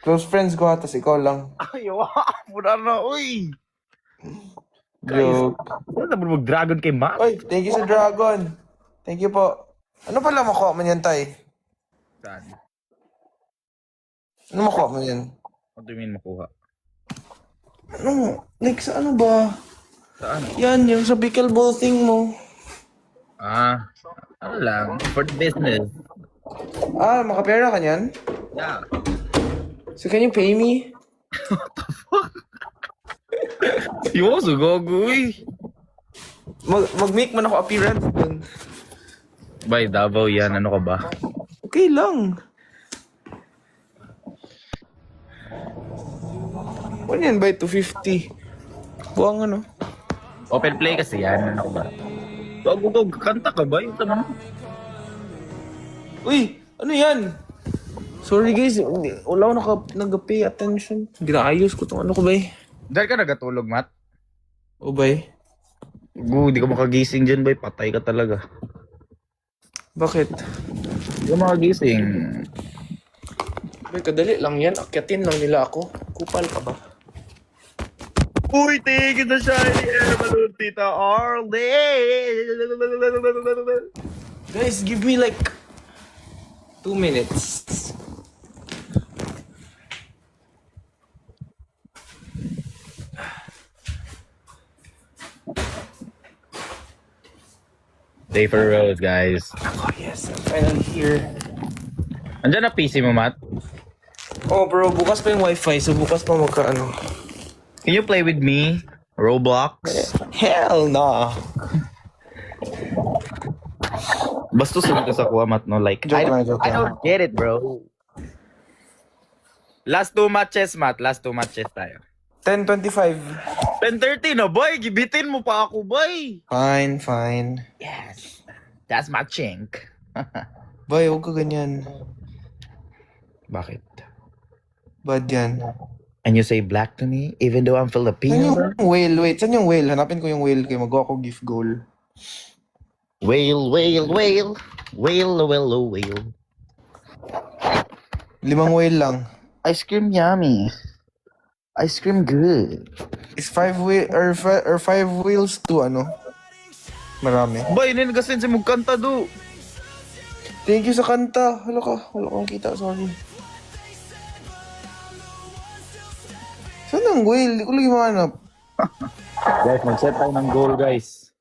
Close friends ko ha, tas ikaw lang. Ay, pura na, uy. Guys, Joke. saan na mag-dragon kay Matt? Oy, thank you sa dragon. Thank you po. Ano pala makuha mo yan, Tay? Saan? Ano makuha mo yan? What do you mean makuha? Ano? Like, sa ano ba? Saan? Yan, yung sa pickleball thing mo. Ano lang, for the business. Ah, makapera ka niyan? Yeah. So can you pay me? You also gago, uy. Mag-make man ako appearance dun. Bay, Davao yan, ano ka ba? Okay lang. Ano yan ba? 250. Buwang ano? Open play kasi yan, ano ka ba? Gago, kanta ka ba? Yung tanong. Uy! Ano yan? Sorry guys, wala ako nag-pay attention. Ginaayos ko tong ano ko ba eh. Dahil ka nagatulog, Matt? O ba eh? Di ka makagising dyan, bay. Patay ka talaga. Bakit? Di ka makagising. Bay, kadali lang yan. Akyatin lang nila ako. Kupal ka ba? Uy, thank you sa shiny air Tita Arlene. Guys, give me like 2 minutes. Safer roads, guys. Oh yes, I'm finally here. Andiyan na PC mo, Matt? Oh bro, bukas pa yung wifi, so bukas pa magkaano. Can you play with me? Roblox? Hell nah. Bastos na sa kuha, Matt, no? Like, Joke lang, joke I lang. don't get it, bro. Last 2 matches, Matt. Last 2 matches tayo. 10:25. 10:30 na, boy. Gibitin mo pa ako, boy. Fine, fine. Yes. That's my chink. Boy, huwag ka ganyan. Bakit? Bad yan. And you say black to me, even though I'm Saan Filipino? yung whale? Wait, saan yung whale? Hanapin ko yung whale kayo. Magawa ko gift goal. Whale, whale, whale. Whale, whale, whale. 5 whale lang. Ice cream yummy. Ice cream good. Is 5 whale or 5 whales to ano? Marami. Boy, ninagasin si Mugkanta do. Thank you sa kanta. Wala kang kita, sorry. Saan ang whale? Di ko lagi mahanap. Guys, mag-set tayo ng goal, guys.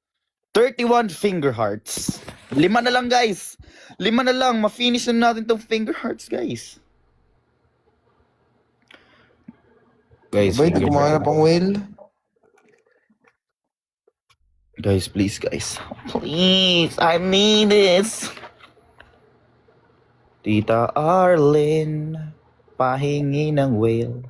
31 finger hearts. 5 na lang, guys. 5 na lang. Ma-finish na natin tong finger hearts, guys. Guys, Ba, di ko mahanap ang whale. guys, please, guys. Please, I need this. Tita Arlene, pahingi ng whale.